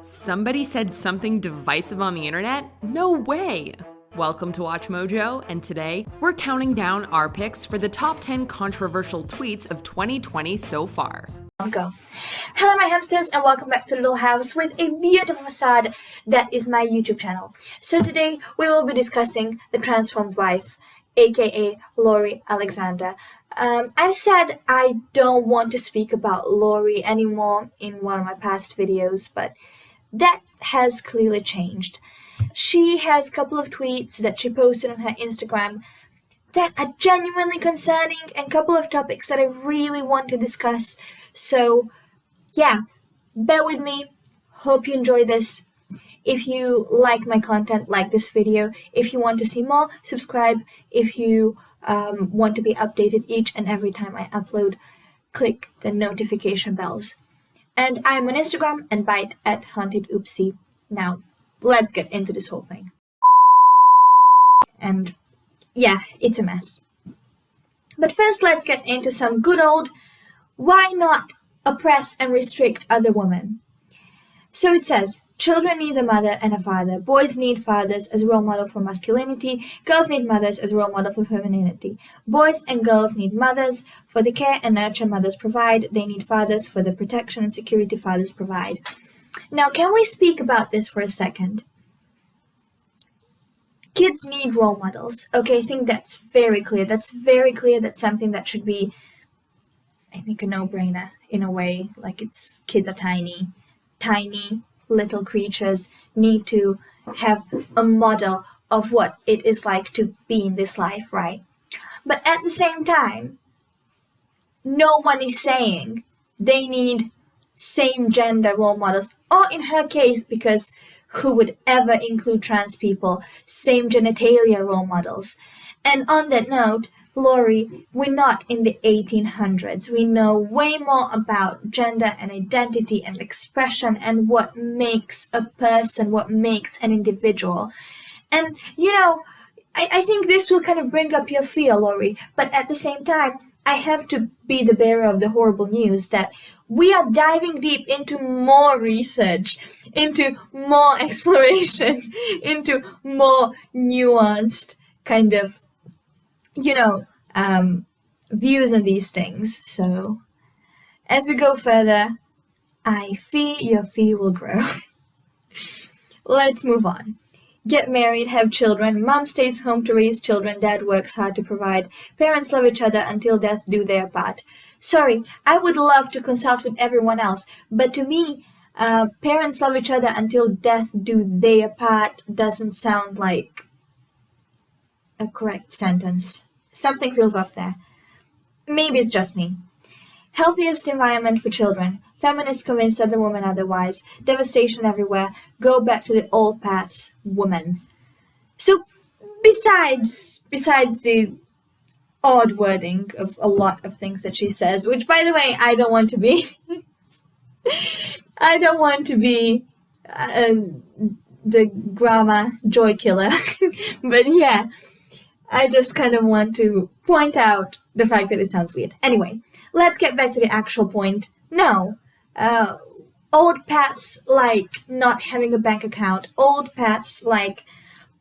Somebody said something divisive on the internet? No way! Welcome to Watch Mojo, and today we're counting down our picks for the top 10 controversial tweets of 2020 so far. Go. Hello my hamsters and welcome back to Little House with a beautiful facade that is my YouTube channel. So today we will be discussing the transformed wife, aka Lorialexander. I've said I don't want to speak about Lori anymore in one of my past videos, but that has clearly changed. She has a couple of tweets that she posted on her Instagram that are genuinely concerning and a couple of topics that I really want to discuss. So yeah, bear with me. Hope you enjoy this. If you like my content, like this video. If you want to see more, subscribe. If you want to be updated each and every time I upload, click the notification bells. And I'm on Instagram and bite at hauntedoopsie. Now, let's get into this whole thing. And yeah, it's a mess. But first, let's get into some good old why not oppress and restrict other women. So it says, children need a mother and a father. Boys need fathers as a role model for masculinity. Girls need mothers as a role model for femininity. Boys and girls need mothers for the care and nurture mothers provide. They need fathers for the protection and security fathers provide. Now, can we speak about this for a second? Kids need role models. Okay, I think that's very clear. That's something that should be, I think, a no-brainer in a way. Like, kids are tiny little creatures, need to have a model of what it is like to be in this life, right? But at the same time, no one is saying they need same gender role models, or in her case, because who would ever include trans people, same genitalia role models. And on that note, Lori, we're not in the 1800s. We know way more about gender and identity and expression and what makes a person, what makes an individual. And, you know, I think this will kind of bring up your fear, Lori, but at the same time, I have to be the bearer of the horrible news that we are diving deep into more research, into more exploration, into more nuanced kind of, views on these things. So as we go further, I fear your fear will grow. Let's move on. Get married, have children. Mom stays home to raise children. Dad works hard to provide. Parents love each other until death do their part. Sorry, I would love to consult with everyone else, but to me, parents love each other until death do their part doesn't sound like a correct sentence. Something feels off there. Maybe it's just me. Healthiest environment for children. Feminists convinced other women otherwise. Devastation everywhere. Go back to the old paths, woman. So, besides the odd wording of a lot of things that she says, which, by the way, I don't want to be. I don't want to be the grammar joy killer. But yeah, I just kind of want to point out the fact that it sounds weird. Anyway, let's get back to the actual point. No. Old paths like not having a bank account. Old paths like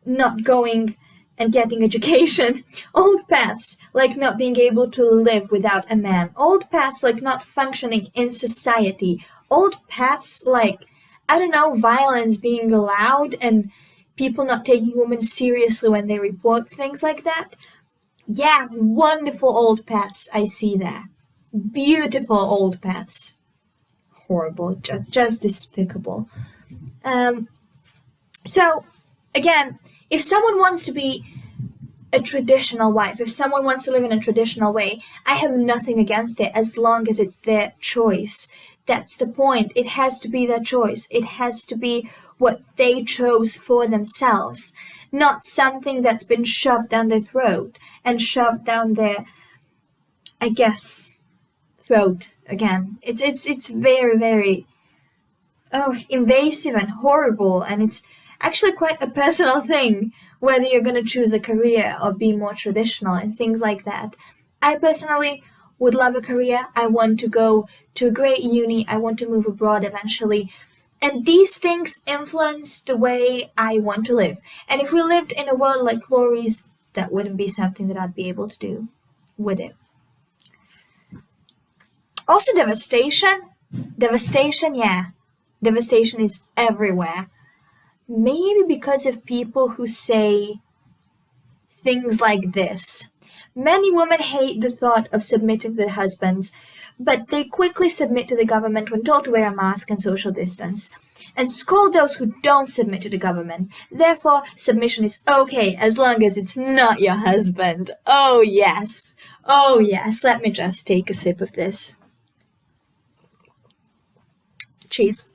not going and getting education. Old paths like not being able to live without a man. Old paths like not functioning in society. Old paths like, I don't know, violence being allowed and people not taking women seriously when they report things like that. Yeah, wonderful old paths I see there. Beautiful old paths. Horrible, just despicable. So, again, if someone wants to be a traditional wife, if someone wants to live in a traditional way, I have nothing against it as long as it's their choice. That's the point. It has to be their choice. It has to be what they chose for themselves, not something that's been shoved down their throat and shoved down their, I guess, throat. Again, it's very, very invasive and horrible, and it's actually quite a personal thing whether you're going to choose a career or be more traditional and things like that. I personally would love a career. I want to go to a great uni. I want to move abroad eventually. And these things influence the way I want to live. And if we lived in a world like Lori's, that wouldn't be something that I'd be able to do, would it? Also, devastation. Devastation, yeah. Devastation is everywhere. Maybe because of people who say things like this. Many women hate the thought of submitting to their husbands, but they quickly submit to the government when told to wear a mask and social distance, and scold those who don't submit to the government. Therefore, submission is okay as long as it's not your husband. Oh yes. Oh yes. Let me just take a sip of this. Cheese.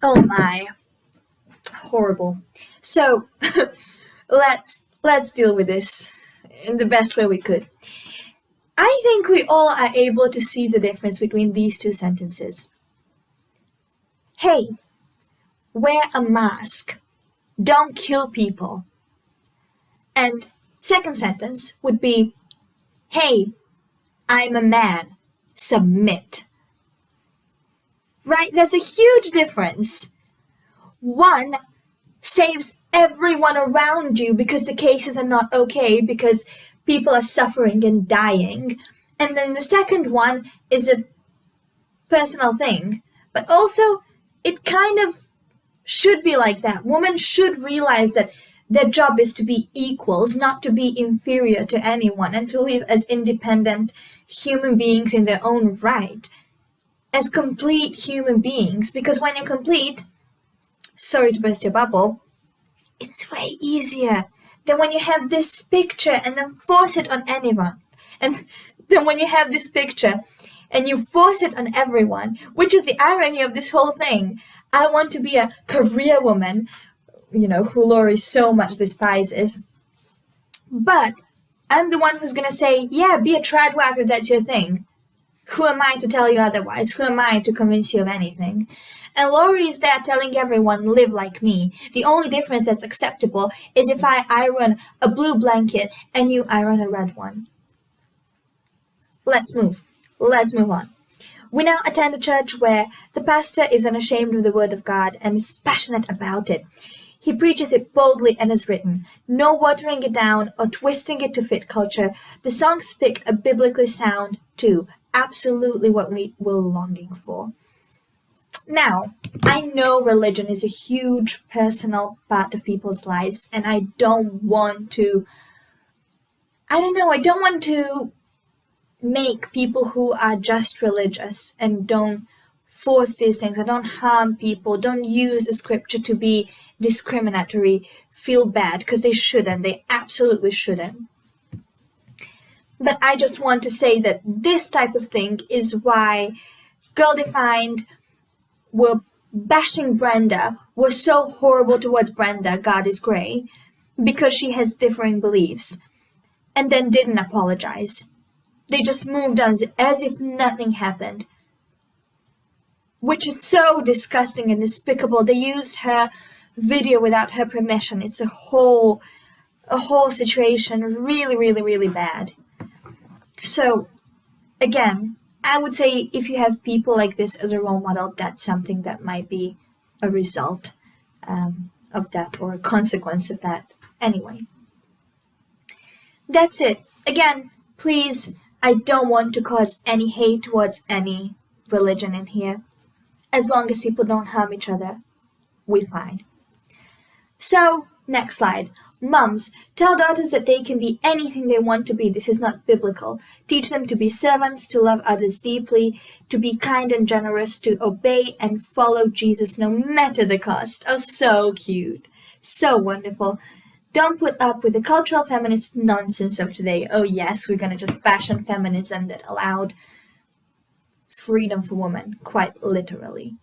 Oh my. Horrible. So, let's deal with this in the best way we could. I think we all are able to see the difference between these two sentences. Hey, wear a mask. Don't kill people. And second sentence would be, hey, I'm a man. Submit. Right? There's a huge difference. One saves everyone around you because the cases are not okay, because people are suffering and dying. And then the second one is a personal thing. But also, it kind of should be like that. Women should realize that their job is to be equals, not to be inferior to anyone, and to live as independent human beings in their own right, as complete human beings. Because when you're complete, sorry to burst your bubble, it's way easier than when you have this picture and then force it on anyone. And then when you have this picture and you force it on everyone, which is the irony of this whole thing. I want to be a career woman, who Lori so much despises. But I'm the one who's going to say, yeah, be a trad wife if that's your thing. Who am I to tell you otherwise? Who am I to convince you of anything? And Lori is there telling everyone, live like me. The only difference that's acceptable is if I iron a blue blanket and you iron a red one. Let's move on. We now attend a church where the pastor is unashamed of the word of God and is passionate about it. He preaches it boldly and as written. No watering it down or twisting it to fit culture. The songs pick a biblically sound too. Absolutely what we were longing for. Now, I know religion is a huge personal part of people's lives, and I don't want to make people who are just religious and don't force these things, I don't harm people, don't use the scripture to be discriminatory, feel bad, because they absolutely shouldn't. But I just want to say that this type of thing is why Girl Defined were bashing Brenda, were so horrible towards Brenda, God is grey, because she has differing beliefs, and then didn't apologize. They just moved on as if nothing happened, which is so disgusting and despicable. They used her video without her permission. It's a whole situation, really, really, really bad. So, again, I would say if you have people like this as a role model, that's something that might be a result of that or a consequence of that. Anyway, that's it. Again, please, I don't want to cause any hate towards any religion in here. As long as people don't harm each other, we're fine. So, next slide. Mums, tell daughters that they can be anything they want to be. This is not biblical. Teach them to be servants, to love others deeply, to be kind and generous, to obey and follow Jesus no matter the cost. Oh, so cute. So wonderful. Don't put up with the cultural feminist nonsense of today. Oh yes, we're going to just bash on feminism that allowed freedom for women, quite literally.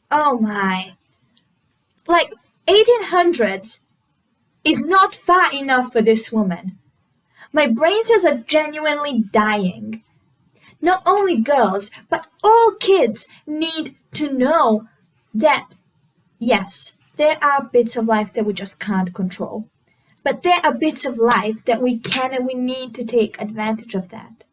Oh my. 1800s is not far enough for this woman. My brain cells are genuinely dying. Not only girls, but all kids need to know that, yes, there are bits of life that we just can't control. But there are bits of life that we can and we need to take advantage of that.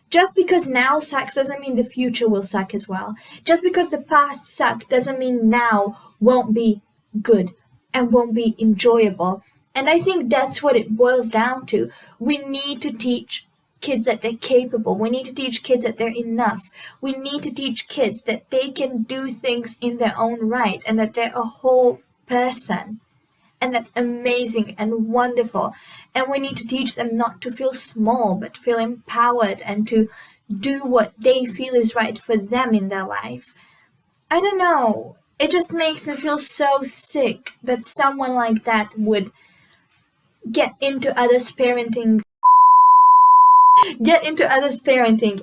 Just because now sucks doesn't mean the future will suck as well. Just because the past sucked doesn't mean now won't be good and won't be enjoyable. And I think that's what it boils down to. We need to teach kids that they're capable. We need to teach kids that they're enough. We need to teach kids that they can do things in their own right and that they're a whole person. And that's amazing and wonderful. And we need to teach them not to feel small, but to feel empowered and to do what they feel is right for them in their life. I don't know. It just makes me feel so sick that someone like that would get into others' parenting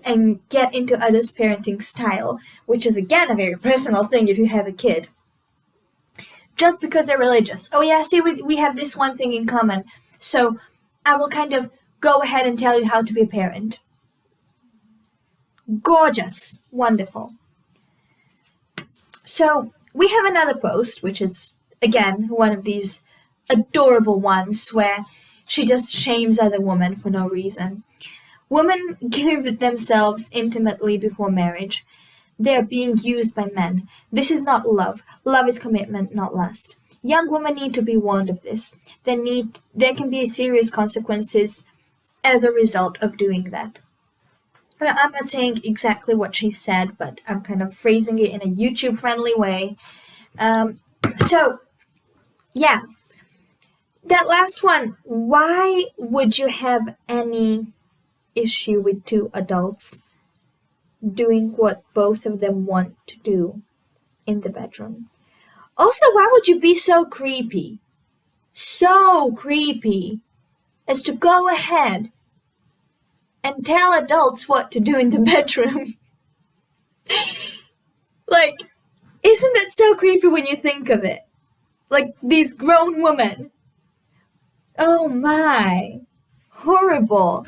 and get into others' parenting style, which is again a very personal thing if you have a kid. Just because they're religious. Oh yeah, see, we have this one thing in common. So I will kind of go ahead and tell you how to be a parent. Gorgeous. Wonderful. So we have another post, which is, again, one of these adorable ones where she just shames other women for no reason. Women give themselves intimately before marriage. They are being used by men. This is not love. Love is commitment, not lust. Young women need to be warned of this. There can be serious consequences as a result of doing that. Now, I'm not saying exactly what she said, but I'm kind of phrasing it in a YouTube-friendly way. So, yeah. That last one, why would you have any issue with two adults doing what both of them want to do in the bedroom? Also, why would you be so creepy as to go ahead and tell adults what to do in the bedroom? Like, isn't that so creepy when you think of it? Like, these grown women. Oh my, horrible.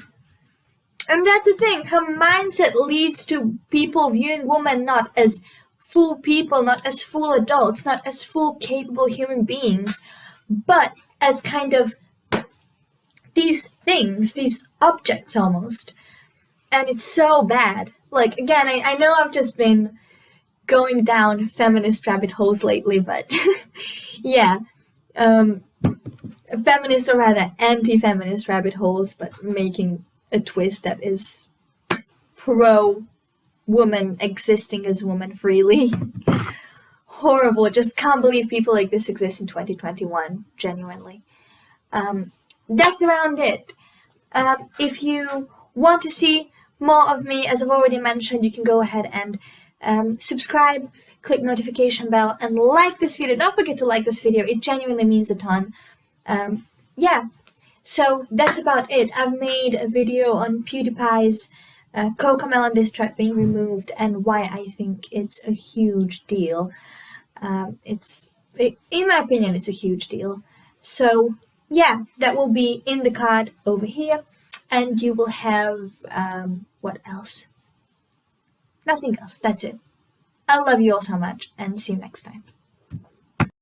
And that's the thing, her mindset leads to people viewing women not as full people, not as full adults, not as full capable human beings, but as kind of these things, these objects almost. And it's so bad. Like, again, I know I've just been going down feminist rabbit holes lately, but yeah. Feminist or rather anti-feminist rabbit holes, but making a twist that is pro-woman existing as woman freely. Horrible. Just can't believe people like this exist in 2021. Genuinely. That's around it. If you want to see more of me, as I've already mentioned, you can go ahead and subscribe, click notification bell, and like this video. Don't forget to like this video. It genuinely means a ton. Yeah. So that's about it. I've made a video on PewDiePie's Cocomelon diss track being removed and why I think it's a huge deal. In my opinion, it's a huge deal. So yeah, that will be in the card over here, and you will have what else? Nothing else. That's it. I love you all so much, and see you next time.